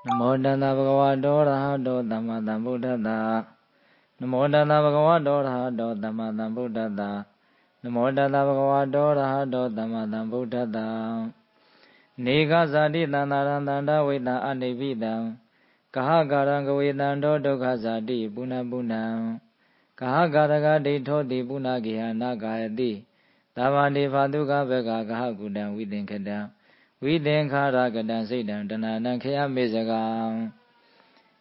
Namo Tassa Bhagavato Arahato Samma Sambuddhassa. Namo Tassa Bhagavato Arahato Samma Sambuddhassa. Namo Tassa Bhagavato Arahato Samma Sambuddhassa. Neka Sati Tantaram Tanta Veda Anividam. Kahakarang Kavedando Dukha Sati Puna Punam. Kahakaraka Dithoti Puna Gihana Gayati. Tavandi Paduka Vega Kahakudam Vidinkhadam. Vidinkhara Gadam Siddham Tananam Khaya Misagam.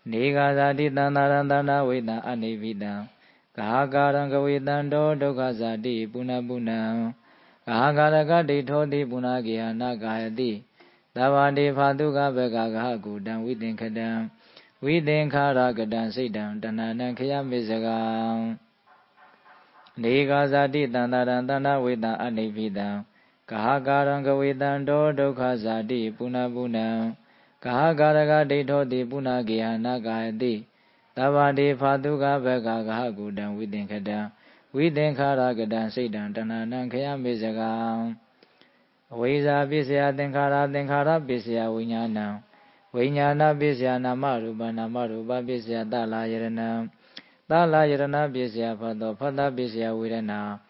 Neka Sati Tantaram Tanta Veda Anividam. Kahakarang Kavedando Dukha Sati Puna Punam. Kahakaraka Dithoti Puna Gihana Gayati. Tavandi Paduka Vega Kahakudam Vidinkhadam. Vidinkhara Gadam Siddham Tananam Khaya Misagam. Neka Sati Tantaram Tanta Veda Anividam. Kahakarang Kavedando Dukha Sati Puna Punam. Kahakaraka Dithoti Puna Gihana Gayati. Tavandi Paduka Vega Kahakudam Vidinkhadam. Vidinkhara Gadam Siddham Tananam Khaya Misagam. Avisa Pisya Thingkhara Thingkhara Pisya Vijnanam. Vijnana Pisya Namarupa Namarupa Pisya Tala Yaranam. Tala Yarana Pisya Phatho Phatha Pisya Vedana.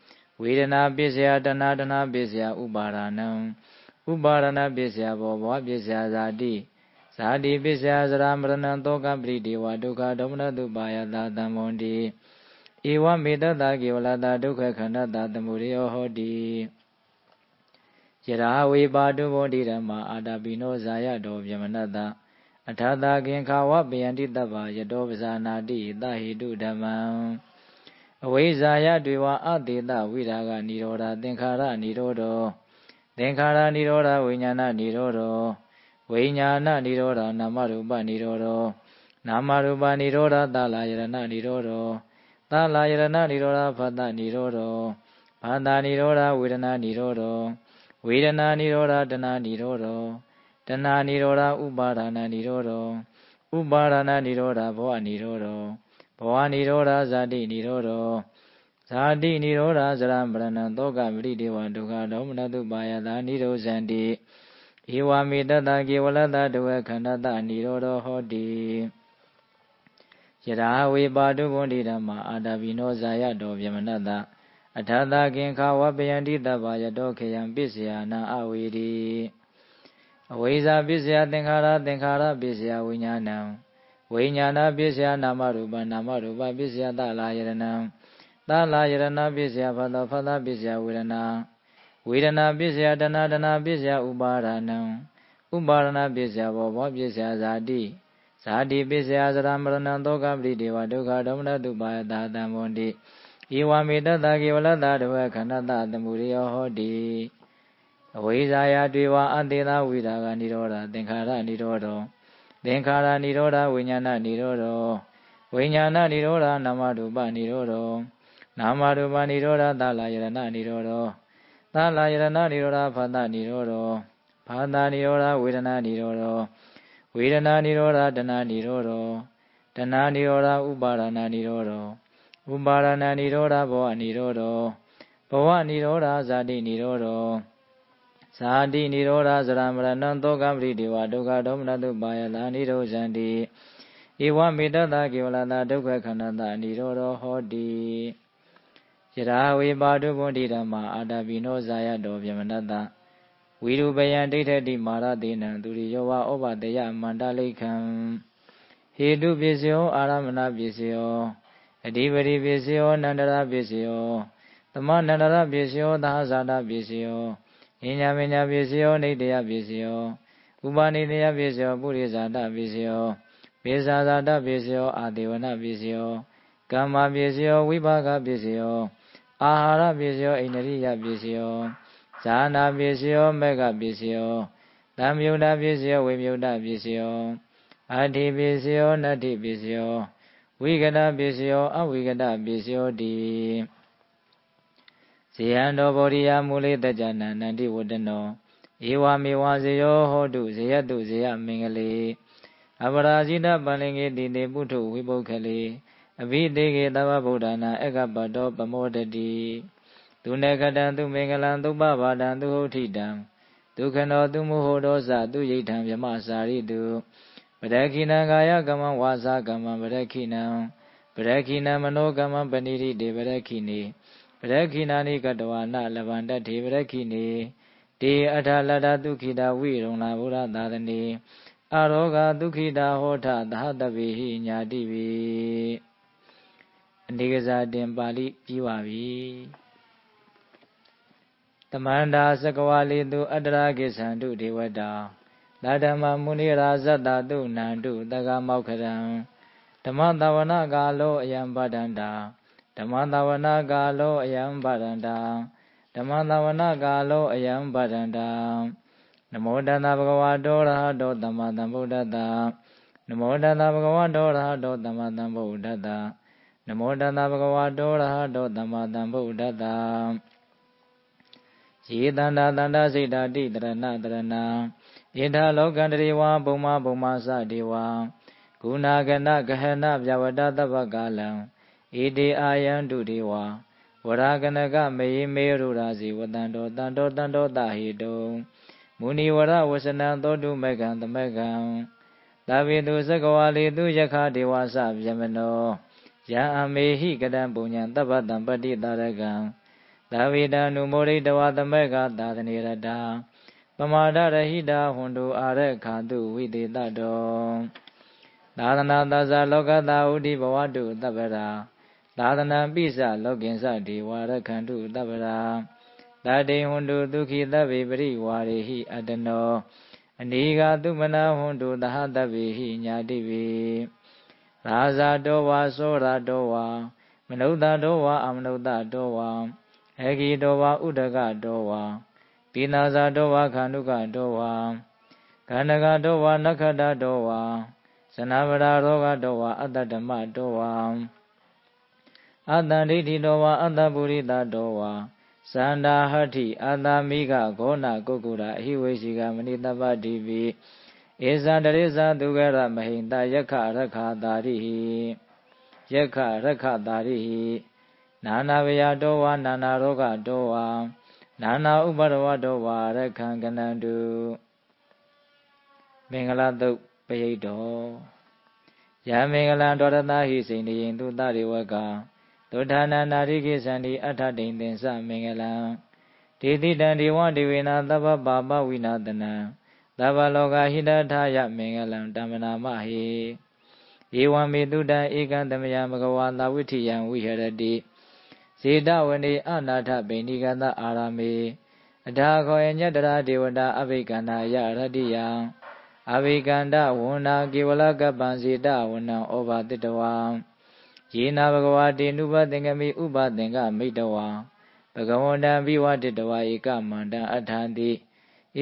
Vedana Pisya Dana Dana Pisya Upadanam. Upadana Pisya Bhava Pisya Zati. Zati Pisya Saramranam Toka Prideva Dukha Domanatupaya Tatamondi. Ewa Medata Kevalata Dukha Khandata Tamuriyo Hoti. Yara Vipadu Bodhi Dhamma Adabino Zaya Do Vyamanata. Athata Kinkhawa Payanti Tapa Yato Vasanati Tahidu Dhammam. Avizaya Dviva Adita Viraga Niroda Thingkhara Nirodo. Thingkhara Niroda Vijnana Nirodo. Vijnana Niroda Namarupa Nirodo. Namarupa Niroda Tala Yarana Nirodo. Tala Yarana Niroda Phatha Nirodo. Phatha Niroda Vedana Nirodo. Vedana Niroda Dana Nirodo. Dana Niroda Upadana Nirodo. Upadana Niroda Bhava Nirodo. Bhava Niroda Zati Nirodo. Zati Niroda Sarambrana Toka Prideva Dukha Domanatupaya Nirodhanti. Ewa Medata Kevalata Dukha Khandata Nirodo Hoti. Yara Vipadu Bodhi Dhamma Adabino Zaya Do Vyamanata. Athata Kinkhawa Payanti Tapa Yato Khayam Pisya Na Aviri. Avisa Pisya Thingkhara Thingkhara Pisya Vijnanam. Vijnana Pisya Namarupa Namarupa Pisya Tala Yaranam. Tala Yarana Pisya Phatha Phatha Pisya Vedana. Vedana Pisya Dana Dana Pisya Upadanam. Upadana Pisya Bhava Pisya Zati. Zati Pisya Saramranam Toka Prideva Dukha Domanatupaya Tatamondi. Ewa Medata Kevalata Dukha Khandata Tamuriyo Hoti. Avizaya Dviva Adita Viraga Niroda Thingkhara Nirodo. Thingkhara Niroda Vijnana Nirodo. Vijnana Niroda Namarupa Nirodo. Namarupa Niroda Tala Yarana Nirodo. Tala Yarana Niroda Phatha Nirodo. Phatha Niroda Vedana Nirodo. Vedana Niroda Dana Nirodo. Dana Niroda Upadana Nirodo. Upadana Niroda Bhava Nirodo. Bhava Niroda Zati Nirodo. Zati Niroda Saramranam Toka Prideva Dukha Domanatupaya Nirodhanti. Ewa Medata Kevalata Dukha Khandata Nirodo Hoti. Yara Vipadu Bodhi Dhamma Adabino Zaya Do Vyamanata. Virupayan Dithati Maratinam Turiyova Opadaya Mandalikham. Hetu Pisyo Aramana Pisyo. Adhipati Pisyo Nandara Pisyo. Tama Nandara Pisyo Dahasada Pisyo. Inyamenya Pisyo Nitya Pisyo. Upanitya Pisyo Purisada Pisyo. Pisasada Pisyo Adivana Pisyo. Kamma Pisyo Vipaka Pisyo. Ahara Pisyo Indriya Pisyo. Jhana Pisyo Mega Pisyo. Dhammyuta Pisyo Vimyuta Pisyo. Adi Pisyo Nati Pisyo. Vigata Pisyo Avigata Pisyo Di. Ziyando Bodhiya Muli Tajana Nandi Wadano. Ewa Mewa Ziyo Hodu Ziyatu Ziya Mingali. Aparajita Palingi Dide Putu Vibokali. Abhidege Tava Buddhana Ekapato Pamodati. Tunekatan Tu Mingalan Tu Babadan Tu Hotidam. Dukhano Tu Muhodosa Tu Yitam Yamasari Tu. ပရခိဏကာယကမ္မဝါစာကမ္မပရခိဏပရခိဏမနောကမ္မပဏိတိတေပရခိနေပရခိဏာနိကတဝါနလဗန္တထေပရခိနေတေအထာလတဒုခိတာဝိရုံလာဘုရားသာသနေအရောဂဒုခိတာဟောထသဟတဗေဟိညာတိဝေအနေကစားတင်ပါဠိပြီးပါပြီတမန္တာသကဝါလေတုအတ္တရာကိသံတုဒေဝတာလာဓမ္မမုနိရာဇတ္တတုနန္တုတက္ကမောက္ခရံဓမ္မတဝနာကာလောအယံပဒန္တာဓမ္မတဝနာကာလောအယံပဒန္တာဓမ္မတဝနာကာလောအယံပဒန္တာနမောတတဘဂဝတောရဟတောသမ္မာသမ္ဗုဒ္ဓတ္တနမောတတဘဂဝတောရဟတောသမ္မာသမ္ဗုဒ္ဓတ္တနမောတတဘဂဝတောရဟတောသမ္မာသမ္ဗုဒ္ဓတ္တယေတန္တာတန္တာစိတ်တာတိတရဏတရဏဣထာလောကန္တရေဝဘုံမဘုံမစဒေဝဂုဏကနဂဟနဗျဝတတပ္ပကာလံဣတိအာယံတုဒေဝဝရကနကမေယမေရုရာဇီဝတန္တောတန္တောတန္တောတဟိတုမုနိဝရဝစနံသောတုမေကံသမကံသဗ္ဗေတုသကဝါလေတုယခဒေဝစဗျမနောယံအမေဟိကတံပုညံတပ္ပတံပတိတာရကံသဗ္ဗေတံနုမောရိတဝသမကသာသနေရတပမာဒရဟိတာဟွန်တုအာရခာတုဝိသေတတောသာသနာသဇာလောကတာဥဒိဘဝတုတပ္ပရာသာသနာပိစလောကိဉ္စဒေဝရခန္တုတပ္ပရာသာတိဟွန်တုဒုခိတဗ္ဗေပရိဝါရေဟိအတနောအနိဃသုမနာဟွန်တုသဟတဗ္ဗေဟိညာတိဝေရာဇာတောဝါသောရတောဝါမနုဿတောဝါအမနုဿတောဝါအဂိတောဝါဥဒကတောဝါပိနာဇာတောဝါခန္ဓုကတောဝါခန္ဓကတောဝါနခတတောဝါသနဗရာရောဂတောဝါအတ္တဓမ္မတောဝါအတ္တဒိဋ္ဌိတောဝါအတ္တပုရိသတောဝါသန္တာဟတ္ထိအတ္တမိကဂောဏကုက္ကုရာအဟိဝေရှိကမဏိတပ္ပတိပိဧဇံတရိဇာသူဂရမဟိန္တယက္ခရခာတာရိဟိယက္ခရခာတာရိဟိနာနာဝယတောဝါနာနာရောဂတောဝါနာနာဥပါဒဝတောဝါရခံကနန္တုမင်္ဂလာတုတ်ပရိတ်တော်ယမင်္ဂလံဒေါရသဟိစိန်တိယံသူတရိဝကသုဌာနနာရိကိသန္တိအထတိန်သင်္စမင်္ဂလံဒေတိတံဒေဝဒေဝေနာသဗ္ဗပါပဝိနာတနံသဗ္ဗလောကဟိတထာယမင်္ဂလံတမ္မနာမဟိဧဝံမေတုတံဧကံတမယဘဂဝါသာဝိထိယံဝိဟရတိဇေတဝနေအနာထဗိဏိကတအာရမေအထာခောယညတရာဒေဝတာအဘိကန္နာယရတ္တိယံအဘိကန္တဝန္နာကေဝလကပ္ပံဇေတဝနံဩဘာတိတဝံယေနာဘဂဝါတေနုပသင်္ကမိဥပသင်္ကမိတဝါဘဂဝန္တံဘိဝတိတဝါဧကမန္တံအထာန္တိ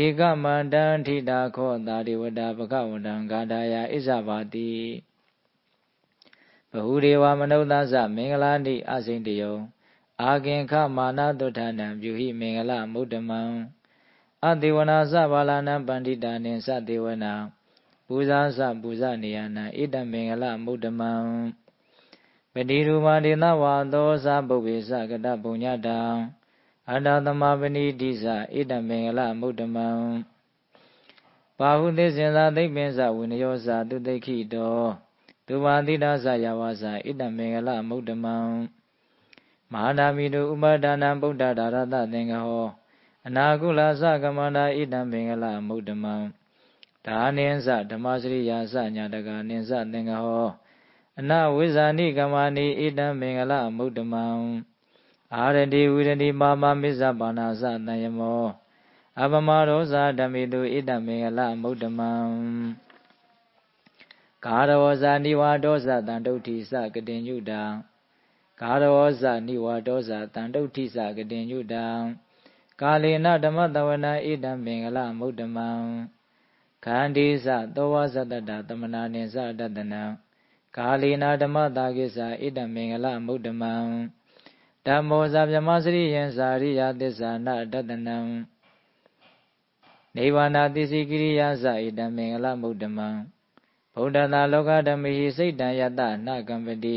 ဧကမန္တံထိတာခောတာဒေဝတာဘဂဝန္တံဂါဒာယဣဇဘာတိဘဟုဒေဝမနုဿသမင်္ဂလာနိအစိန်တယောအာကင်ခမာနတုဋ္ဌာနံပြုဟိမင်္ဂလမုဒ္ဓမံအတေဝနာသဘာလနံပန္တိတာနိသတေဝနာပူဇာသပူဇာနေယနာဣတမင်္ဂလမုဒ္ဓမံပတိရူပဒေနဝါသောသပုဗ္ဗေသကတပုညတံအတ္တသမပဏိတိသဣတမင်္ဂလမုဒ္ဓမံပါဟုသေစင်သာသိပ္ပင်္စဝိနယောသသူတိခိတောသူပါတိတသယဝသဣတမင်္ဂလမုဒ္ဓမံမဟာနာမိတုဥပဒါနံဗုဒ္ဓဒါရတသင်္ကဟောအနာကုလသကမန္တာဣတံမင်္ဂလမုဒ္ဓမံဒါနိသဓမ္မစရိယာသညာတကနိသသင်္ကဟောအနဝိဇာနိကမာနိဣတံမင်္ဂလမုဒ္ဓမံအာရတိဝိရတိပါမမစ္ဆပါဏာသတံယမောအပမရောဇာဓမိတုဣတံမင်္ဂလမုဒ္ဓမံကာရဝဇာနိဝါဒောဇတံဒုဋ္ဌိသကတိညုတံကာရဝဇာနိဝါဒောဇတံဒုဋ္ဌိသကတိညုတံကာလေနဓမ္မတဝနံဣတံမင်္ဂလမုဒ္ဓမံခန္ဒီသသောဝဇတတသမနာနိသတတနံကာလေနဓမ္မတာကိသဣတံမင်္ဂလမုဒ္ဓမံဓမ္မောဇဗြဟ္မစရိယံဇာရိယသစ္စာနတတနံနိဗ္ဗာနတိစီကိရိယာသဣတံမင်္ဂလမုဒ္ဓမံဗုဒ္ဓသာလောကဓမ္မိစိတ်တံယတနာကံပတိ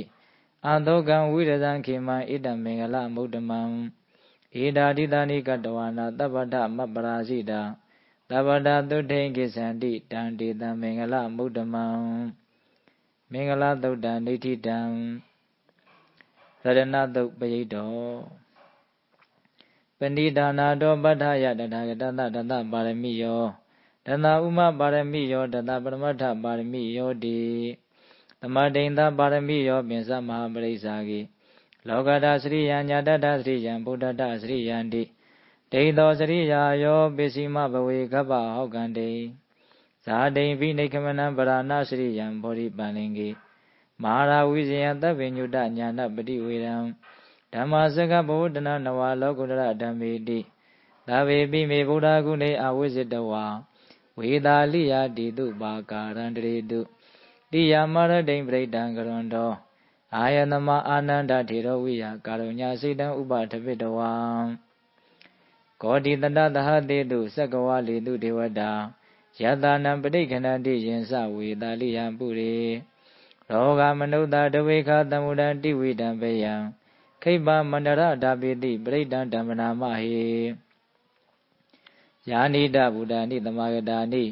အသောကံဝိရဇံခေမံဣတံမင်္ဂလမုဒ္ဓမံဧတာတိတာနိကတဝါနာတပ္ပတမပ္ပရာဇိတာသ ဗ္ဗတာသုထိန်ကိစ္ဆန္တိတံဒေတံမင်္ဂလမုဒ္ဓမံမင်္ဂလသုတ်တံဒိဋ္ဌိတံရတနသုတ်ပရိတ္တောပဏိဒါနာတောပဋ္ဌယတထာဂတတတပါရမိယောတတဥမပါရမိယောတတပရမတ္ထပါရမိယောတိသမဒိန်သပါရမိယောပိသမဟာပရိစ္ဆာကိလောကတစရိယညာတတစရိယံဗုဒ္ဓတစရိယံတိဒိဋ္ဌောစရိယာယောပိစီမဘဝေကပ္ပဟောကံတေဇာတိန်ဖိနိခမနံပရဏစရိယံဘောဓိပန္လင်ကိမဟာရာဝိဇယံသဗ္ဗညုတညာဏပတိဝေရံဓမ္မစကဗုဒ္ဓနာနဝလောကုတ္တရဓမ္မေတိသဗ္ဗေပိမေဗုဒ္ဓဂုဏေအဝိဇ္ဇတဝါဝေသာလိယတိတုပါကာရန္တရေတုတိယမရတိံပရိဒံကရွန်တောအာယတမအာနန္ဒထေရဝိယကာရုညာစိတံဥပထပိတဝံကောတိတတသဟတေတုသက္ကဝလေတုဒေဝတာယတနံပဋိခဏတိယင်္စဝေသာလိယံပုရိရောဂမနုဿတဝေခသမ္မုဒံတိဝိတံပေယံခိပမန္တရဓာပိတိပရိဒံဓမ္မနာမဟိယာနိတဗုဒ္ဓာနိသမဂတာနိ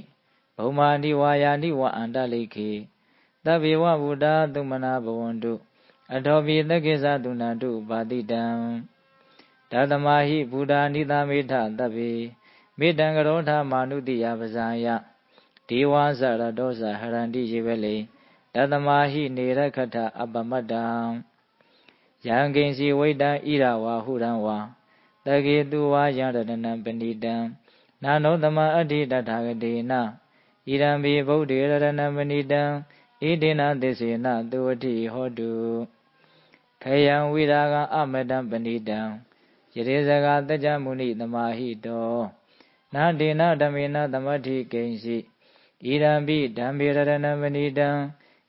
ဘုံမာနိဝါယာနိဝအန္တလိခေသဗ္ဗေဝဗုဒ္ဓသုမနာဘဝန္တုအထောပိသက္ကိသသုဏတုပါတိတံဓတ္တမဟိဘုဒ္ဓာနိသမေထသဗ္ဗေမေတံကရောထမာနုတိယပဇာယဒေဝါစရတောစဟရန္တိယေဝလေဓတ္တမဟိနေရခထအပမတ္တံယံကိဉ္စီဝိတံဣရဝါဟုရံဝါတကေတုဝါယံရတနံပဏိတံနာနောသမအဋ္ဌိတထာဂတေနဣရံဘိဗုဒ္ဓေရတနံပဏိတံဣတိနသစ္စေနသုဝတိဟောတုခယံဝိရာဂအမတံပဏိတံယရေဇဂတကြမုနိသမာဟိတောနာဒေနဓမ္မေနသမဋ္ဌိကိဉ္စီဣရံဘိဓမ္မေရတနံပဏိတံ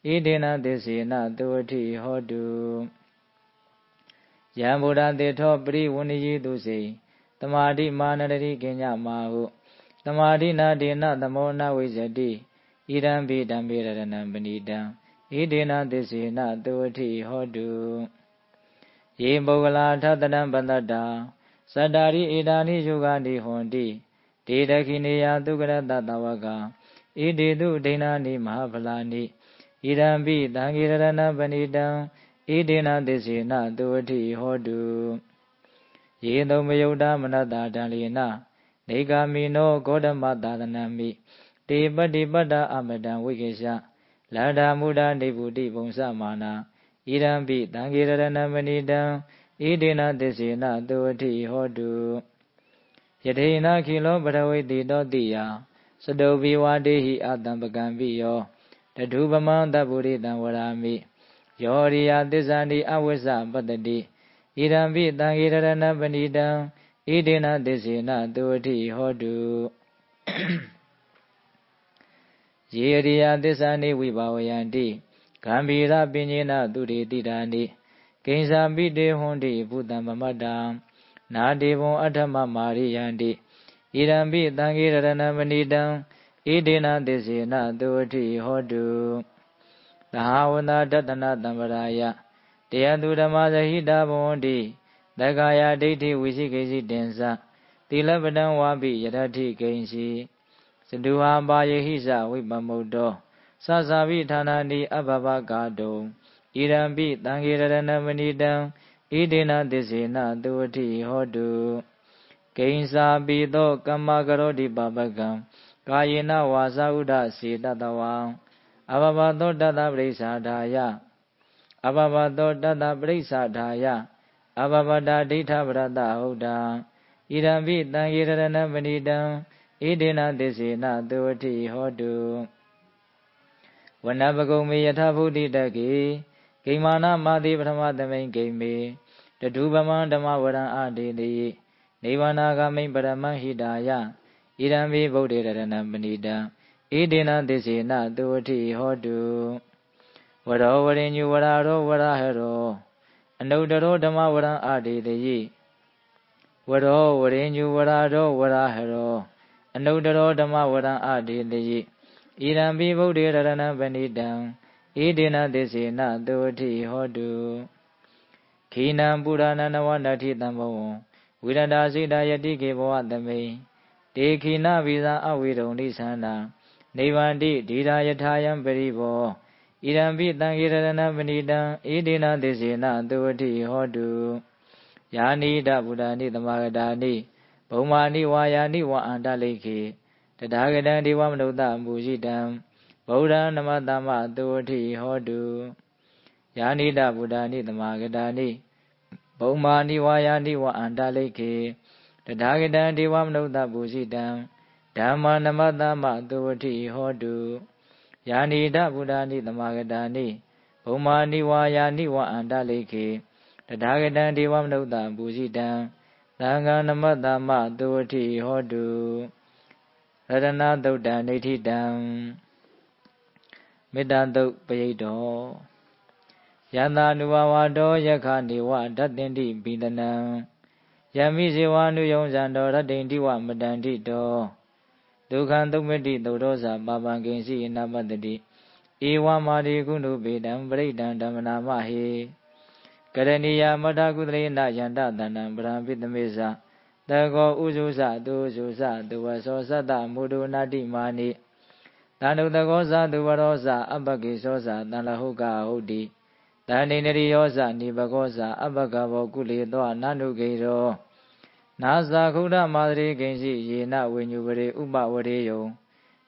ဣတိနသစ္စေနသုဝတိဟောတုယံဗုဒ္ဓတေထောပရိဝဏိယိတုစေသမာဓိမာနတတိကိဉ္ညမာဟုသမာဓိနာဒေနသမောနဝိဇ္ဇတိဣရံဘိဓမ္မေရတနံပဏိတံဣတိနသစ္စေနသုဝတိဟောတုယေပုဂ္ဂလာထတတံပတ္တတာသတ္တာရိဧတာနိယုဂာနိဟွန်တိဒေဒခိနေယသုကရတတဝကဣတိတုဒိဏာနိမဟာဖလာနိဣရံဘိသံဃေရတနံပဏိတံဣတိနသစ္စေနသုဝတိဟောတုယေတုံမယုတ်တမနတ္တာတံလေနနေဂာမိနောဂေါတမသာသနံမိတေပတ္တိပတ္တအမတံဝိကေရှလန္ဓာမုဒ္ဒနေဗုတိဘုံစမာနာဣရံဘိသံဃေရတနံပဏိတံဣတိနသစ္စေနသုဝတိဟောတုယထေနခိလောပရဝိတိတောတိယစတုဘိဝါဒေဟိအတံပကံပိယောတထုပမံတဗ္ဗုရိတံဝရာမိယောရိယသစ္ဆန္တိအဝိဇ္ဇပတ္တိဣရံဘိသံဃေရတနံပဏိတံဣတိနသစ္စေနသုဝတိဟောတုယေရိယသစ္ဆန္တိဝိဘာဝယန္တိဂံဗီရပညေနသူရိတိတာနိကိဉ္စာပိတေဟွန်တိဘုတံပမတ္တံနာတေဘုံအထမမာရိယန္တိဣရံဘိသံဃေရတနံပဏိတံဣတိနသစ္စေနသုဝတိဟောတုသဟာဝန္တတတနာတံပရာယတေယတုဓမ္မဇဟိတာဘဝန္တိသက္ကာယဒိဋ္ဌိဝိသိကိစီတင်္စသီလပတံဝါပိယရထိကိဉ္စီစတုဟာပါယဟိစဝိပမုတ္တောသသဗိဌာနာနိအဘဘဂါတုံဣရံဘိသံဃေရတနံပဏိတံဣတိနသစ္စေနသုဝတိဟောတုကိဉ္စာပိသောကမ္မကရောတိပပကံကာယေနဝါစာဥဒ္ဒစေတတဝံအဘဘသောတတပရိစ္ဆာဒာယအဘဘသောတတပရိစ္ဆာဒာယအဘဘတာဒိဋ္ဌပရတဟုတ်တာဣရံဘိသံဃေရတနံပဏိတံဣတိနသစ္စေနသုဝတိဟောတုဝနပကုံမေယထဗုဒ္ဓိတကေဂိမာနမာတိပထမသမိန်ဂိမေတတုပမံဓမ္မဝရံအာဒေတိနိဗ္ဗာနာဂမိန်ပရမံဟိတာယဣရံဘိဗုဒ္ဓေရတနံပဏိတံဣတိနသစ္စေနသုဝတိဟောတုဝရောဝရိညုဝရရောဝရဟရောအနုတ္တရောဓမ္မဝရံအာဒေတိဝရောဝရိညုဝရရောဝရဟရောအနုတ္တရောဓမ္မဝရံအာဒေတိဣရံဘိဗုဒ္ဓေရတနံပဏိတံဣတိနသစ္စေနသုဝတိဟောတုခိနံပုရဏနဝနတ္ထိတံဘဝံဝိရဒာစိတယတိကေဘဝသမိ တေခိနဗိဇာအဝိရုံနိသန္တာနိဗ္ဗန္တိဒီရာယထာယံပရိဘောဣရံပိတံခေရဏပဏိတံဣဒိနာသစ္စေနသုဝတိဟောတုယာနိဒဗုဒ္ဓနိသမဂတာနိဘုံမာနိဝါယာနိဝါအန္တလိခေတထာဂတံဒေဝမနုဿမူရှိတံဗုဒ္ဓနမတမသုဝတိဟောတုယာနိဒဗုဒ္ဓနိသမဂတာနိဘုံမာနိဝါယာနိဝါအန္တလိခေတထာဂတံဒေဝမနုဿပူရှိတံဓမ္မနမတမသုဝတိဟောတုယာနိဒဗုဒ္ဓနိသမဂတာနိဘုံမာနိဝါယာနိဝါအန္တလိခေတထာဂတံဒေဝမနုဿပူရှိတံသံဃာနမတမသုဝတိဟောတုရတနာသုတ်တံနေဋ္ဌိတံမေတ္တာသုတ်ပရိတ်တော်ယန္တာနုဘဝတောယခနေဝဓတ္တင်တိပိတနံယမိဇေဝနုယုံဇံတော်ရတ္တိန်တိဝမတန္တိတောဒုက္ခံသုမတိသုဒောဇာပါပံကိဉ္စီအနာပတ္တိဧဝမာတိကုဏုပေတံပရိဒံဓမ္မနာမဟေကရဏီယမတ္ထကုသလေနယန္တတန္တံပရံပိတမေဇတကောဥဇုဇတုဇုဇတုဝသောသတ္တမုဒုနာတိမာနိတန္တုတကောဇတုဝရောဇအပ္ပကိသောဇတန်လဟုကဟုတ်တိတန္တိနရိယောဇနိဘကောဇအပ္ပကဘောကုလေသောနန္ဒုဂေရောနာဇာခုဒမာသရိကိဉ္စီယေနဝိညုပရိဥပဝရေယုံ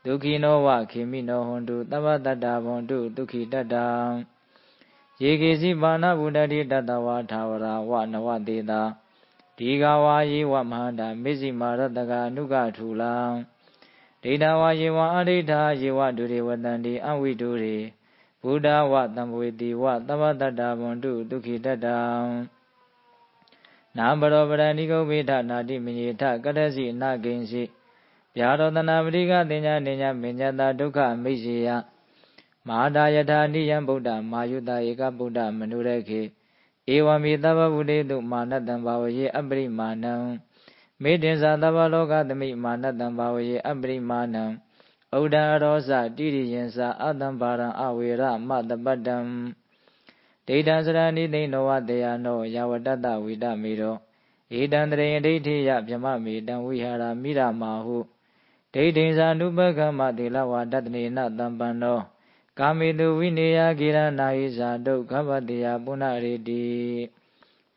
ဒုက္ခိနောဝခေမိနောဟွန်တုတပ္ပတတ္တာဘွန်တုဒုက္ခိတတ္တံယေကေစီပါဏဗုဒ္ဓတိတတ္တဝါထာဝရဝနဝတေတာဒီဃဝါယေဝမဟာန္တာမေဇိမာရတကအနုကထူလံဒိဋ္ဌဝါယေဝအဋိဋ္ဌာယေဝဒုရေဝတန္တိအဝိတုရေဘုဒ္ဓဝတံဝေတိဝတပ္ပတတ္တာဘွန်တုဒုက္ခိတတ္တံနာမရောပရဏိကုပိဋ္ဌနာတိမညေထကတ္တစီနာကိဉ္စီဗျာရောတနာပရိကတင်ညာနေညာမညတာဒုက္ခမိစ္ဆေယမဟာတာယထာနိယံဗုဒ္ဓမာယုတဧကဗုဒ္ဓမနုရခေဧဝမေသဗ္ဗဗုတေတုမာနတံဘာဝယေအပရိမာဏံမေတ္တင်္စာသဗ္ဗလောကသမိမာနတံဘာဝယေအပရိမာဏံဩဒံအရောဇတိရိယံစာအတံဘာရံအဝေရမတပတ္တံဒိဋ္ဌံစရဏိသိဏောဝတေယနောယဝတ္တဝိဒမေရောဧတံတရေဒိဋ္ဌိယဗြမမေတံဝိဟာရမိရမာဟုဒိဋ္ဌိဇာနုပကမတေလဝါတတနေနတံပန္နောကာမေတုဝိနေယဂိရနာဟိဇာဒုက္ခပတေယပုဏ္ဏရေတိ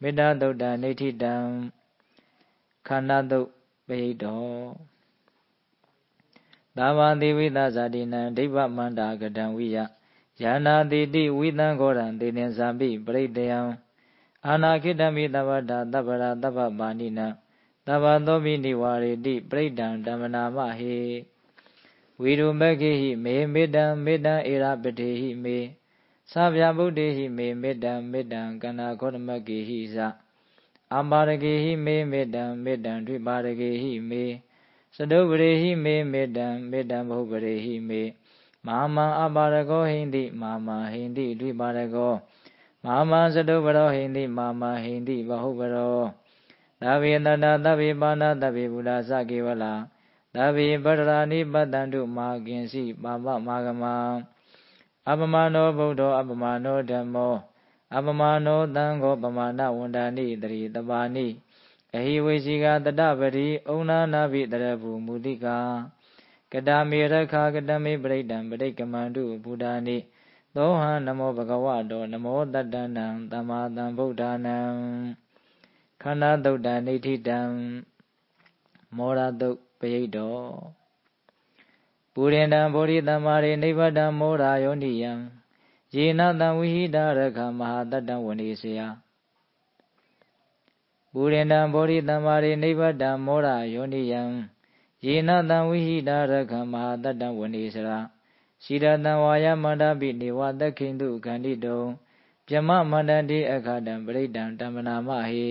မေတ္တာသုတ်တံနေဋ္ဌိတံခန္ဓာသုတ်ပရိတ်တော်သာဝတိဝိသဇာတိနံဒိဗ္ဗမန္တာကတံဝိယယာနာတိတိဝိသံခောရံတေနင်္ဇာပိပရိတယံအာနာခိတမိတဗ္ဗတာတဗ္ဗရာတဗ္ဗပါဏိနံတဗ္ဗသောပိနိဝါရေတိပရိဒံဓမ္မနာမဟေဝိရုမခေဟိမေမေတ္တံမေတ္တံဧရပတိဟိမေသဗ္ဗဗုဒ္ဓေဟိမေမေတ္တံမေတ္တံကန္နာခောတမကေဟိသအပါရကေဟိမေမေတ္တံမေတ္တံဒွိပါရကေဟိမေသတုပရေဟိမေမေတ္တံမေတ္တံဘဟုပရေဟိမေမဟာမံအပါရကောဟိန္တိမဟာမံဟိန္တိဒွိပါရကောမဟာမံသတုပရောဟိန္တိမဟာမံဟိန္တိဘဟုပရောသဗ္ဗေတတ္တသဗ္ဗေပါဏသဗ္ဗေဘုဒ္ဓသကေဝလာသဗ္ဗေပတ္တရာနိပတ္တန္တုမဟာကိဉ္စီပါပမာဂမံအပမနောဗုဒ္ဓောအပမနောဓမ္မောအပမနောသံဃောပမာဏဝန္ဒာနိတရိတပါဏိအဟိဝေရှိကတတပတိဩနာနာဘိတရဘူမူတိကာကတမေရခာကတမေပရိဒံပရိကမန္တုဘုဒ္ဓာနိသောဟံနမောဘဂဝတောနမောတတ္တနံသမ္မာသမ္ဗုဒ္ဓာနံခန္ဓာသုတ်တံနေဋ္ဌိတံမောရသုတ်ပရိတ်တော်ပုရိန္ဒံဗောဓိသမ္မာရိနိဗ္ဗတံမောရာယောနိယံယေနတံဝိဟိတရခမဟာတတ္တဝနေစယပုရိန္ဒံဗောဓိသမ္မာရိနိဗ္ဗတံမောရာယောနိယံယေနတံဝိဟိတရခမဟာတတ္တဝနေစရာရှိရတံဝါယမန္တပိနေဝသခိန္တုခန္တိတုံပြမမန္တတိအခါတံပရိဒံတမ္မနာမဟေ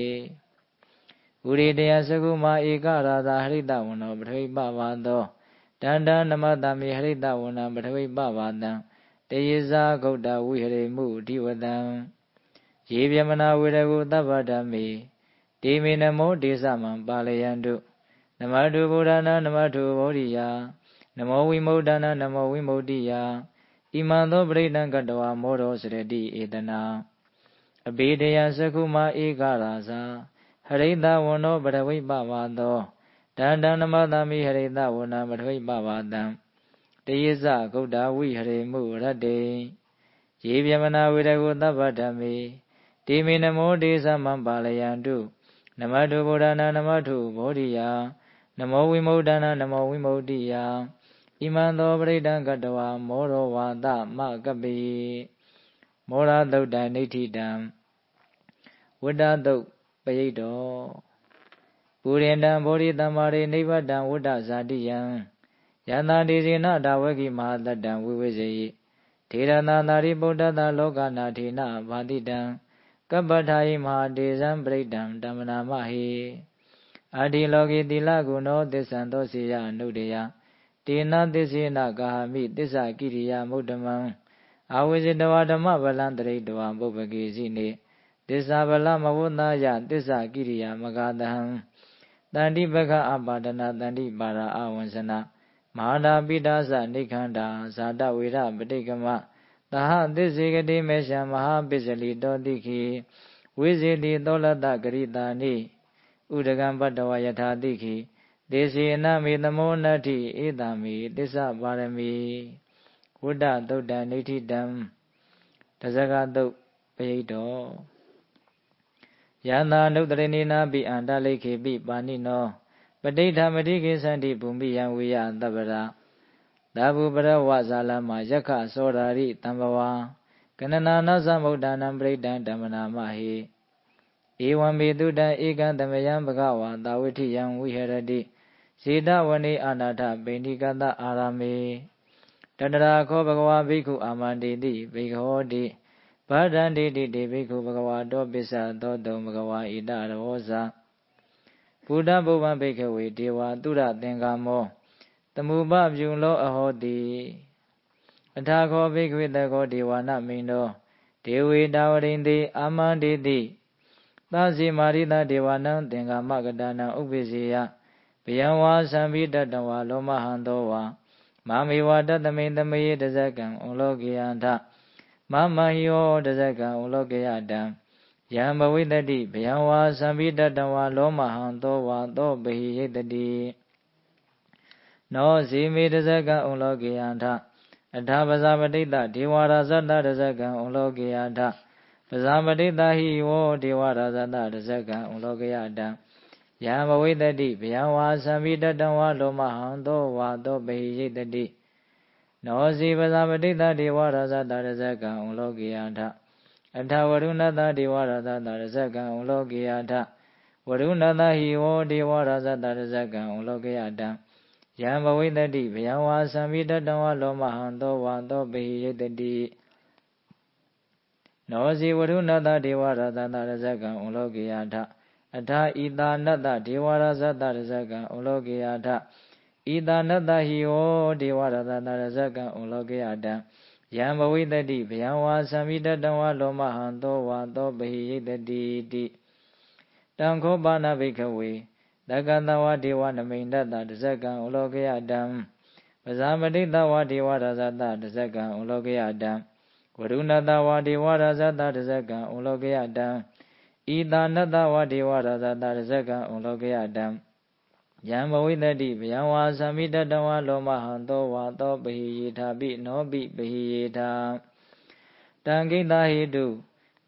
ဥရိတယသကုမာဧကရာသာဟရိတဝနောပထဝိပဝါသောတန္တနမတမိဟရိတဝနံပထဝိပဝါတံတေယဇာဂௌတဝိဟရိမှုအဓိဝတံယေပြမနာဝေရကုသဗ္ဗဓမ္မေတေမေနမောဒေသမံပါလယန္တုနမတုဗုဒ္ဓနာနမတုဗောဓိယာနမောဝိမု ဒနာနမောဝိမု ဒိယဣမံသောပရိဒံကတဝါမောရောစရတိဧတနာအဘိဓယသကုမာဧကရာဇာဟရိတဝနောပထဝိပဝါသော တန္တနမသမိဟရိတဝနာမထွိပဝါတံတယေဇဂௌတဝိဟရိမှုရတ္တေယေဗျမနာဝေရကိုသဗ္ဗဓမ္မေတိမေနမောတေသမံပါလယန္တုနမတုဗုဒ္ဓနာနမတုဘောဓိယနမောဝိမု ဒနာနမောဝိမု ဒိယဣမံသောပရိဒံကတဝါမောရောဝါသမကပိမောရသုတ်တံဒိဋ္ဌိတံဝတ္တသုတ်ပရိတောပုရိန္တံဘောဓိတမ္မာရိနိဗ္ဗတံဝတ္တဇာတိယံယန္တာတိစေနဒါဝကိမဟာတတံဝိဝိဇေယိထေရနာနာရိပုတ္တတလောကနာထေနဘာတိတံကပ္ပထာယိမဟာတေဇံပရိဒံဓမ္မနာမဟိအာတိလောကိတိလဂုဏောသစ္ဆံသောစေယအနုတယတေနသစ္စေနကာမိသစ္စာကိရိယာမုဒ္ဓမံအာဝိဇိတဝဓမ္မဗလံတရိတဝံပုပ္ပကေစီနေသစ္စာဗလမဝုဿာယသစ္စာကိရိယာမဂတဟံတန္တိပခအပါဒနာတန္တိပါရာအဝဉ္စနာမဟာနာပိဒါသနိခန္ဓာဇာတဝေရပဋိကမသဟသစ္စေကတိမေရှံမဟာပစ္စလိတောတိခိဝိဇေတိသောလတဂရိတာနိဥဒကံပတ္တဝယထာတိခိဒေစီနမေသမောနတ္ထိဧတမေသစ္စာပါရမီဝတ္တသုတ်တံဒိဋ္ဌိတံတဇဂသုတ်ပရိတောယန္တာနုတ္တရဏိနာပိအန္တလိခေပိပါဏိနောပဋိဋ္ဌမတိကိသန္တိဘူမိယံဝေယသဗ္ဗရာသဗ္ဗုပရဝဇာလမယက္ခသောရာရိတံဘဝကနနာနသမုဒ္ဒနာပရိဒံဓမ္မနာမဟိဧဝံမေတုတံဧကံတမယံဘဂဝါသာဝတိယံဝိဟရတိဇေတဝနေအာနာထပိဏိကတအာရမေတတရာခောဘဂဝါဘိက္ခုအာမန္တိတိဘိက္ခောတိဗဒ္ဒန္တိတိတေဘိက္ခုဘဂဝါတောပစ္စသောတုံဘဂဝါဣတရောဇာဘုဒ္ဓဘုဗ္ဗံဘိက္ခဝေဒေဝသုရသင်္ကာမောတမုပပြုလောအဟောတိအထာခောဘိက္ခဝေတကောဒေဝနာမိန်တောဒေဝေတာဝရိန္တိအာမန္တိတိသဇိမာရိတဒေဝနံသင်္ကာမကတနံဥပ္ပိစေယဘယံဝါသံဘိတတဝါလောမဟံသောဝါမာမေဝတတမိန်တမေတဇကံဩလောကေယံထမမဟိယောတဇကံဩလောကေယတံယံဘဝိတတိဘယံဝါသံဘိတတဝါလောမဟံသောဝါသောဘဟိယိတတိနောဇေမေတဇကံဩလောကေယံထအထာပဇာပတိတဒေဝရာဇတတဇကံဩလောကေယထပဇာပတိတဟိဝောဒေဝရာဇတတဇကံဩလောကေယတံယံဘဝိတတိဘယံဝါသံဘိတတဝါလောမဟံသောဝါသောဘဟိယိတတိနောဇေပဇာပတိတဒေဝရာဇတတဇကံဩလောကေယထအထဝရုဏတဒေဝရာဇတတဇကံဩလောကေယထဝရုဏတဟိဝောဒေဝရာဇတတဇကံဩလောကေယတံယံဘဝိတတိဘယံဝါသံဘိတတဝါလောမဟံသောဝါသောဘဟိယိတတိနောဇေဝရုဏတဒေဝရာဇတတဇကံဩလောကေယထအထာဣတာနတဒေဝရာဇတတဇကံဩလောကေယထဣတာနတဟိဝောဒေဝရာဇတတဇကံဩလောကေယတံယံဘဝိတတိဘယံဝါသံဘိတတဝါလောမဟံသောဝါသောဘဟိယိတတိတိတံခောပါဏဘိက္ခဝေတက္ကတဝါဒေဝနမိန်တတတဇကံဩလောကေယတံပဇာပတိတဝါဒေဝရာဇတတဇကံဩလောကေယတံဝရုဏတဝါဒေဝရာဇတတဇကံဩလောကေယတံဣတာနတဝါဒေဝရာဇတတဇကံဩလောကေယတံယံဘဝိတတိဘယံဝါသံဘိတတဝါလောမဟံသောဝါသောပဟိယေထာပိနောပိပဟိယေထာတံကိတဟိတု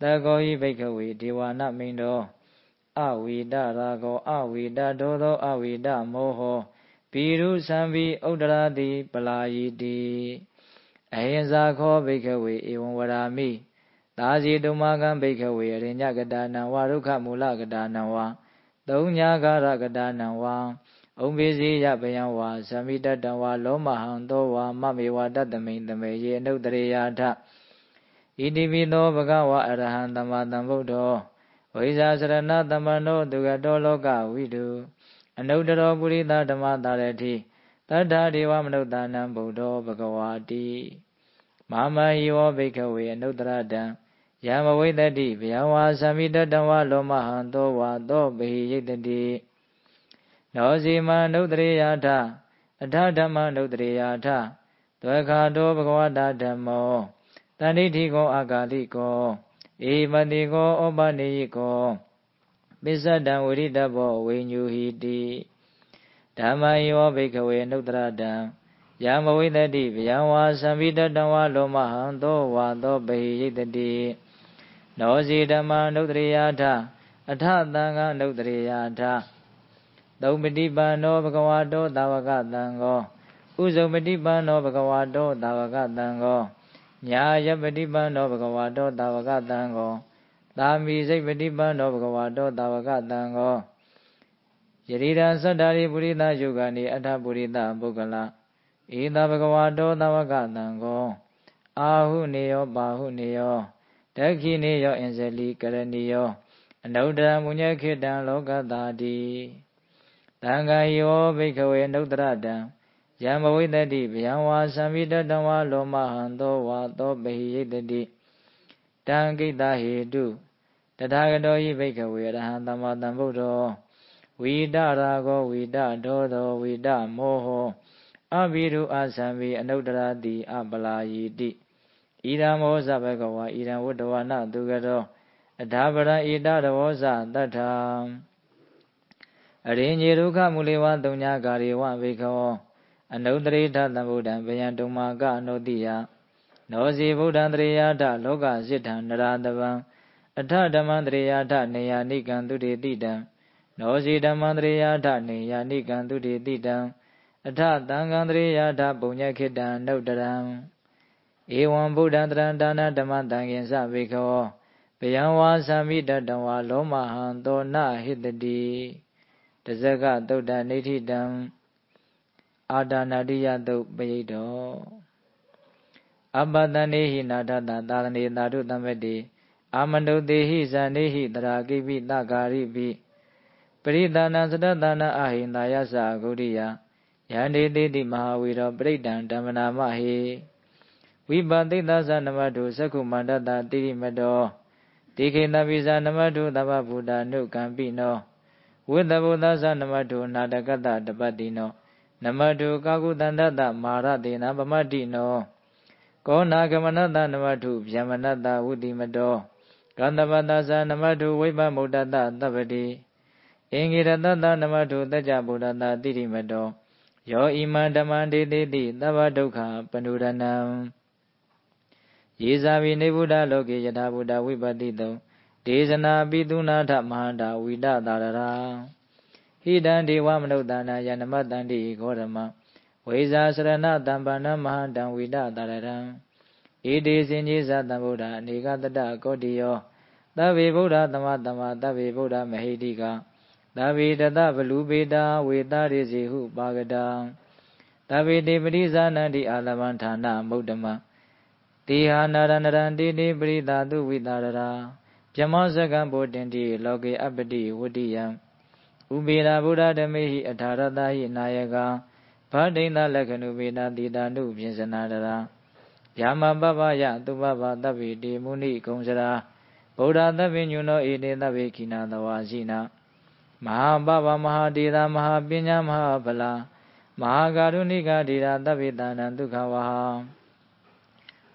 တကောဟိဘိက္ခဝေဒေဝနာမိန်တောအဝိဒရာဂောအဝိဒဒောသောအဝိဒမောဟောဘိရုသံဘိဥဒ္ဒရာတိပလာယိတိအဟိဇာခောဘိက္ခဝေဧဝံဝရာမိသာဇေတုမကံဘိက္ခဝေအရိညကတာနံဝါရုခမူလကတာနံဝါသုံးညာကာရကတာနံဝါဩံပိစီယဘယံဝါသမိတတံဝါလောမဟံသောဝါမမေဝတတမိန်တမေယေအနုတရေယထဣတိပိသောဘဂဝါအရဟံသမ္မာသမ္ဗုဒ္ဓောဝိဇာစရဏသမ္မနောဒုက္ခတောလောကဝိတုအနုတ္တရောပုရိသဓမ္မတာရတိတတ္ထာဒေဝမနုဿာနံဗုဒ္ဓောဘဂဝါတိမာမဟိဝောဘိက္ခဝေအနုတ္တရတံယံဘဝိတတိဘယံဝါသမိတတံဝါလောမဟံသောဝါသောဘဟိယိတတိနောဇိမနုတ္တရေယထအထဓမ္မနုတ္တရေယထဒွေခါတောဘဂဝတာဓမ္မောတဏိဋ္ဌိကောအာဂါလိကောဧမတိကောဩပနိယိကောပစ္စတံဝိရိတဘောဝိညုဟိတိ ဓမ္မယောဘိကဝေနုတ္တရတံယမဝိတတိဗျံဝါသံပိတတံဝါလောမဟံသောဝါသောပဟိယိတတိနောစီဓမ္မနုတ္တရိယာထအထသံဃာနုတ္တရိယာထသုံးပฏิပန္နောဘဂဝါတောသာဝကသံဃောဥဇုပฏิပန္နောဘဂဝါတောသာဝကသံဃောညာယပฏิပန္နောဘဂဝါတောသာဝကသံဃောသာမိစိတ်ပฏิပန္နောဘဂဝါတောသာဝကသံဃောယရိဒံသတ္တာရိပုရိသယုဂာနိအထပုရိသပုဂ္ဂလဧတဘဂဝါတောသာဝကသံဃောအာဟုနေယောပါဟုနေယောဒက္ခိနေယောအင်ဇလိကရဏီယောအနုတ္တရမုညခေတံလောကတာတိသံဃာယောဘိက္ခဝေနုတ္တရတံယံဘဝိတတိဗျံဝါသံမိတတံဝါလောမဟံသောဝါသောပဟိယိတတိတံကိတ္တဟေတုတထာဂတောဟိဘိက္ခဝေအရဟံသမ္မာသမ္ဗုဒ္ဓောဝိတရာဂောဝိတဒောသောဝိတမောဟောအဘိရုအသံဝေအနုတ္တရတိအပလာယိတိဣရမောဇဘဂဝါဣရံဝတ္တဝနသူကတောအထာပရံဣတရဝောဇတတ္ထံအရိညေဒုက္ခမူလေဝသုံးညာကာရေဝဘိခောအနုတ္တရိထသံဗုဒ္ဓံဗယံတုံမာကအနုတ္တိယနောစီဗုဒ္ဓံတရေယထလောကစိတ္ထံနရာတဗံအထဓမ္မံတရေယထနေယနိကံသူတေတိတံနောစီဓမ္မံတရေယထနေယနိကံသူတေတိတံအထသံဃံတရေယထပုညခေတံနုတ္တရံဧဝံဗုဒ္ဓံတရံဒါနဓမ္မတံကိဉ္စဘိခောဗယံဝါသံမိတတံဝါလောမဟံသောနဟိတတိတဇဂသုဒ္ဓနေဋ္ဌိတံအာဒါနာတိယသုတ်ပယိတောအပတနေဟိနာထတသာသနေသာဓုတံပတိအာမနုတေဟိဇာနေဟိတရာကိပိသကာရိပိပရိသနာသတ္တသနာအဟိန္ဒာယသဂုရိယယန္တိတိတိမဟာဝီရောပရိဒံဓမ္မနာမဟိဝိပသိသသနမတုသက္ခုမန္တတတိရိမတောတိခေတပိဇာနမတုသဗ္ဗဗုဒ္ဓနုကံပိနောဝိတ္တဗုဒ္ဓသနမတုနာတကတတပတ္တိနောနမတုကာကုတန္တတမာရတေနပမတ္တိနောကောနာဂမနတနမတုဗျမနတဝုတိမတောကန္တပတ္တသနမတုဝိပမုဒ္ဒတသဗ္ဗတိအင်္ဂိရတတနမတုတัจจဗုဒ္ဓတတိရိမတောယောဣမံဓမ္မံဒေတိတိသဗ္ဗဒုက္ခပဏုရဏံယေဇာဝိနေဗုဒ္ဓလောကေယထာဗုဒ္ဓဝိပတိတုံဒေဇနာပိတုနာထမဟာန္တာဝိဒတာရရာဟိတံဒေဝမနုဿာနာယနမတန္တိခောရမဝိဇာစရဏတံပန္နမဟာန္တံဝိဒတာရရံဣတိစင်ကြီးဇတံဗုဒ္ဓအနေကတတကောတိယောသဗ္ဗေဗုဒ္ဓသမတမသဗ္ဗေဗုဒ္ဓမဟိတိကသဗ္ဗေတတဗလူပေတာဝေတာရိစီဟုပါကတံသဗ္ဗေတိပရိဇာနန္တိအာလမံဌာနမုဒ္ဓမတိဟာနာရဏရန္တိတိပရိသတုဝိတာရရာပြမောဇကံဘောတင်တိလောကေအပ္ပတိဝတ္တိယံဥပေရာဗုဒ္ဓဓမေဟိအထာရတဟိနာယကဗဒိန္ဒလက္ခဏုပေနာတိတာနုပြင်စနာတရာဗျာမပပယသုပပသဗ္ဗေတိမုနိကုံစရာဗုဒ္ဓသဗ္ဗညုနောဧတေသဗ္ဗေခိနာတဝါရှိနာမဟာပပမဟာတေသာမဟာပညာမဟာဗလာမဟာကာရုဏိကဒေရာသဗ္ဗေတာနံဒုက္ခဝဟ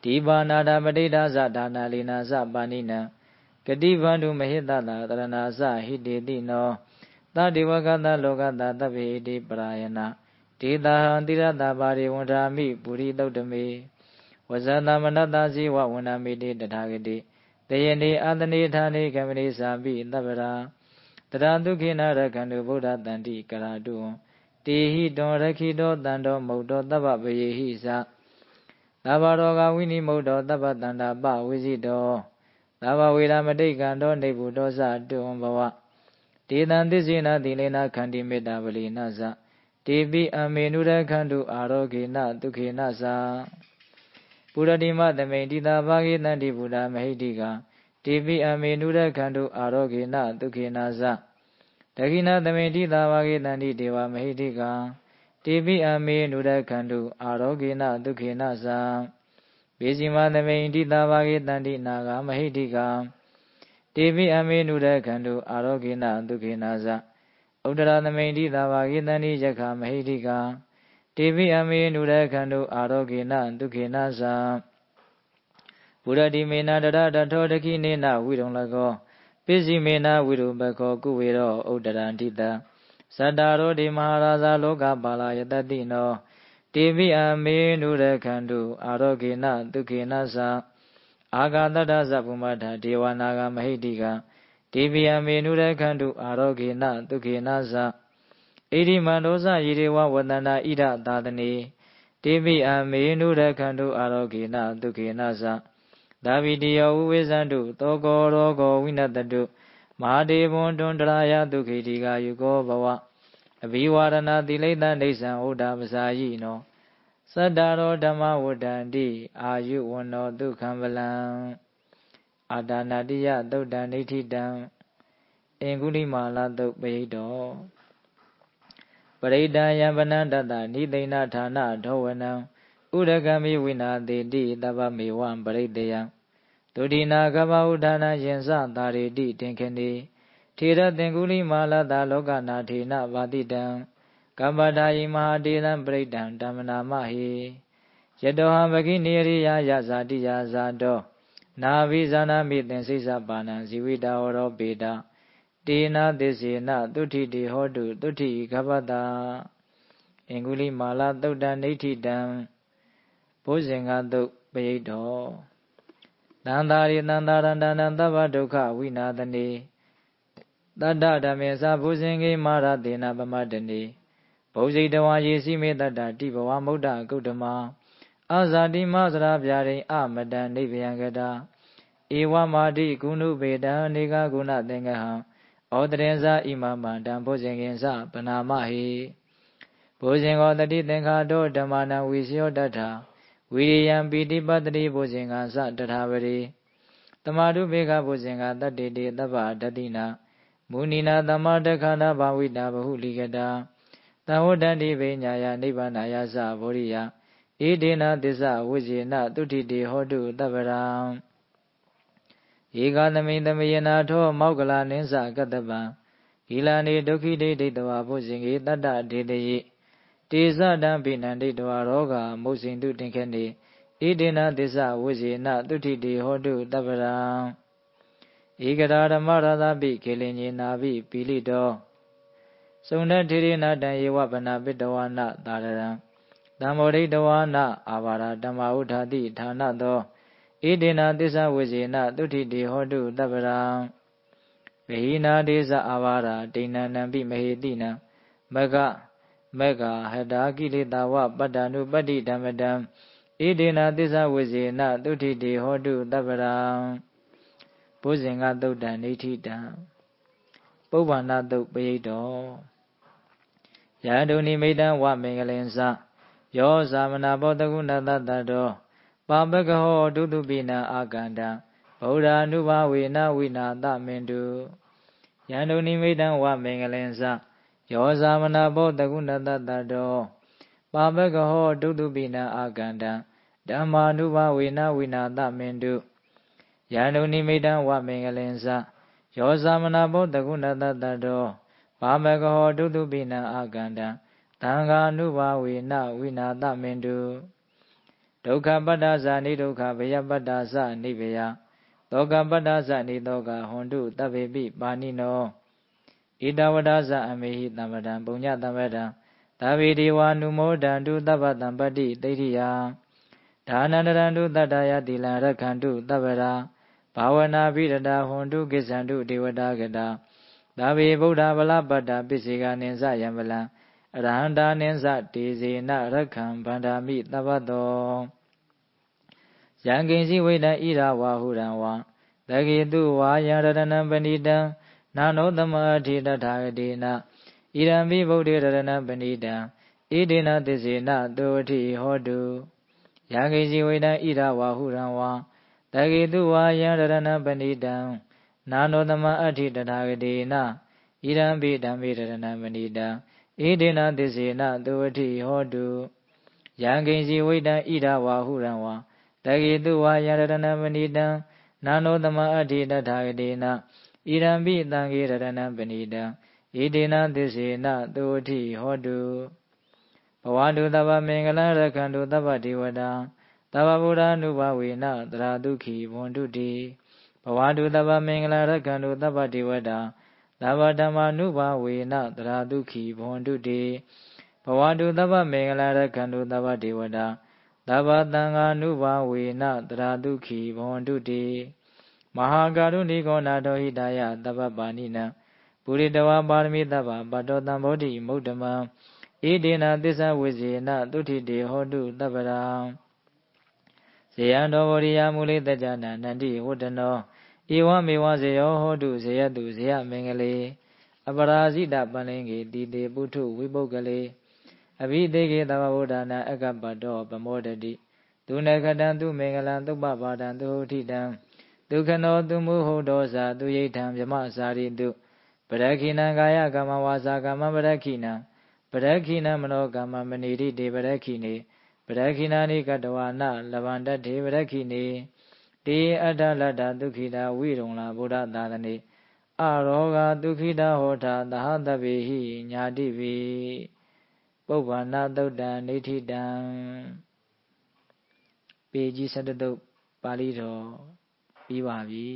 ဒီပါဏာတာပဋိဒါဇဒါနာလီနာဇပါဏိနံဂတိဗန္ဓုမဟိတတတရဏာဇဟိတေတိနောသတိဝကတလောကတသဗ္ဗေတိပရာယနာဒေတာဟံတိရတပါရိဝန္ဓာမိပုရိသုတ်တမေဝဇတမနတဇိဝဝန္ဓာမိတိတထာဂတိတယနေအာသနေဌာနေကမနိသာပိသဗ္ဗရာတရဒုခိနာရခန္တုဗုဒ္ဓတန္တိကရာတုတေဟိတောရခိတောတန္တောမုတ်တောသဗ္ဗပယေဟိသသဗ္ဗရောဂဝိနိမုတ်တောသဗ္ဗတန္တာပဝိဇိတောသဗ္ဗဝေရမတိကံတောနေဗုတောဇတုံဘဝတေတံသစ္စေနသီလေနခန္တိမေတ္တာပလီနဇတေပိအမေနုရခန္တုအာရောဂေနဒုခေနဇပုရတိမသမိန်တိတာဘာဂေတန္တိဗုဒ္ဓမဟိတိကတေပိအမေနုရခန္တုအာရောဂေနဒုခေနဇဒခိနသမိန်တိတာဘာဂေတန္တိဒေဝမဟိတိကတေပိအမေနုရခန္တုအာရောဂေနဒုခေနဇဘေစီမသမိန်တိတာဘာဂေတန္တိနာဂမဟိတိကတေပိအမေနုရခန္တုအာရောဂေနဒုခေနဇဥဒ္ဒရာသမိန်တိတာဘာဂေတန္တိယက္ခမဟိတိကတေပိအမေနုရခန္တုအာရောဂေနဒုခေနဇဘုရတိမေနတရတထောတခိနေနဝိရုံလကောပစ္စည်းမေနဝိရုပခောကုဝေရောဥဒ္ဒရန္တိတ Saddaro di Maharaja Loka Pala Yatatino Devi Ame Nurakhandu Arogena Dukena Sa Agadada Zapumata Devanaga Mahidika Devi Ame Nurakhandu Arogena Dukena Sa Edi Mandosa Yirewa Wadana Ida Dadani Devi Ame Nurakhandu Arogena Dukena Sa Davidiya Uvezandu Toko Rogo Winatadu Mahadevon Dundraya Dukitiga Yugo Bawa Aviwarana Dileta Nisan Oda Vasayi no Sadaro Dhamma Wadandi Ayu Wano Dukhambalam Adanadiya Dodanitidam Enguli Mala Dukbedo Parida Yambanandata Nidena Thana Dhawanam Udagami Vinadedi Dava Mewan Paridaya Dudina Gaba Udana Yensa Daridi Tinkani Tira Tenguli Mala Daloka Natina Vadidam Kabadayi Mahadilam Pridam Damana Mahi Yadoha Baginiriya Yazadiya Zado Navizana Mitin Sisa Bana Zivida Oro Beda Dina Desina Duti Di Hodu Duti Kabada Enguli Mala Dudan Nitidam Bozinga Duk Bedo Nandari Nandarandana Duka Vinadani Dada Damesa Bozingi Mara Dina Bamadani Bozidawa Yesi Medada Dibawa Muda Gudama Azadi Mazra Vyari Amadan Nivyangada Ewa Madi Gunu Beda Niga Guna Dengaha Odrenza Imama Dan Bozinginsa Panamahi Bozingo Dadi Denkado Damana Visyo Data Viriyam Piti Padri Bozinga Sa Tathavari Tamadu Bega Bozinga Tati Tapa Tatina Munina Tamadakana Bhavita Bahuligada Tahodandi Vinyaya Nibanaya Sa Voriya Idina Disa Vijina Tutiti Hodu Taparam Egadami Tamayana Tho Maugala Ninsa Katapa Hilani Dukhi Ditawa Bozingi Tata Didayi Tisa Dampinan Ditawa Roga Musindu Tinkani Idina Disa Vijina Tutiti Hodu Taparam Egadara Marada Bi Kilini Nabi Pilito Sunda Tirina Dayewa Bana Bidawana Dararam Damori Dawana Avara Dama Uthadi Thana Do Idina Disa Vijina Tutiti Hodu Taparam Vihina Disa Avara Dina Nambi Mahidina Maga Hadaki Litawa Padanu Padi Damadam Idina Disa Vijina Tutiti Hodu Taparam Bozinga Doda Nitida Bovana Duk Bedo Yaduni Medan Wa Mengalensa Yo Samana Bodaguna Dado Pabagaho Dudubina Aganda Boda Nuba Wina Damendu Yaduni Medan Wa Mengalensa Yo Samana Bodaguna Dado Pabagaho Dudubina Aganda Dhamma Nuba Wina Damendu Yaduni Medan Wa Mengalensa Yo Samana Bodaguna Dado Pabagaho Dudubina Aganda Tanga Nuba Wina Damendu Dukha Padasa Ni Dukha Vaya Padasa Ni Vaya Doka Padasa Ni Doka Hondu Tabebi Panino Idavadasa Amehi Tamadam Punya Tamadam Tavidiwa Numodandu Tabatam Padi Tediya Dhananarandu Tadaya Dila Rakhandu Tabara Bhavana Vidada Hondu Gisandu Devada Gada Davi Buddha Valapada Pisiga Ninsa Yamala Arahanda Ninsa Tizina Rakham Pandami Tabato Yankinsi Veda Ira Wahuranwa Dagitu Vayaradana Panita Nanotama Tita Tagadina Irambi Buddhirana Panita Idina Tisina Doti Hodu Yankinsi Veda Ira Wahuranwa Dagitu Vayaradana Panita Nanotama Atita Tagadina Irambi Dambirana Panita Idina Tisina Doti Hodu Yankinsi Veda Ira Wahuranwa Dagitu Vayaradana Panita Nanotama Atita Tagadina Irambi Dangirana Panita Idina Tisina Doti Hodu Bhavadu Tava Mengala Rakhandu Tava Devada Tava Buddha Nuba Vina Tradukhi Vonduti Bhavadu Tava Mengala Rakhandu Tava Devada သဗ္ဗဓမ္မာနုဘာဝေနတရာဒုက္ခိဘဝန္တုတေဘဝတုသဗ္ဗမင်္ဂလာရခန္တုသဗ္ဗဒေဝတာသဗ္ဗသံဃာနုဘာဝေနတရာဒုက္ခိဘဝန္တုတေမဟာကာရုဏိကောနာတောဟိတယသဗ္ဗပါဏိနံပုရိတဝါပါရမီသဗ္ဗပတ္တောတံဘောဓိမုဒ္ဓမံဣဒေနသစ္စာဝိဇေနသုထိတေဟောတုသဗ္ဗရာဇေယံတော်ဘောဓိယမူလိတ္တကြနာနန္တိဝတ္တနောဧဝမေဝဇေယောဟောတုဇေယတုဇေယမင်္ဂလေအပရာဇိတပန္လင်္ကေတိတေပုထုဝိပုဂ္ဂလေအဘိသေကေသဗ္ဗဗုဒ္ဓနာအကပ္ပတောပမောဒတိသူနခတံသူမင်္ဂလံသုပ္ပပါဒံသူဋ္ဌိတံဒုက္ခနောသူမုဟုတ်တောဇာသူယိဋ္ဌံဗြမစာရိတုပရခိဏံကာယကမ္မဝါစာကမ္မပရခိဏံပရခိဏံမနောကမ္မမဏိတိတေပရခိနေပရခိဏာနိကတဝါနလဗန္တတေပရခိနေတေအတ္တလတ္တဒုက္ခိတာဝိရုံလာဗုဒ္ဓသာသနေအရောဂဒုက္ခိတာဟောတာသဟတဗေဟိညာတိဝေပုဗ္ဗန္နသုတ်တံနေဋ္ဌိတံပေကြီး17တုတ်ပါဠိတော်ပြီးပါပြီ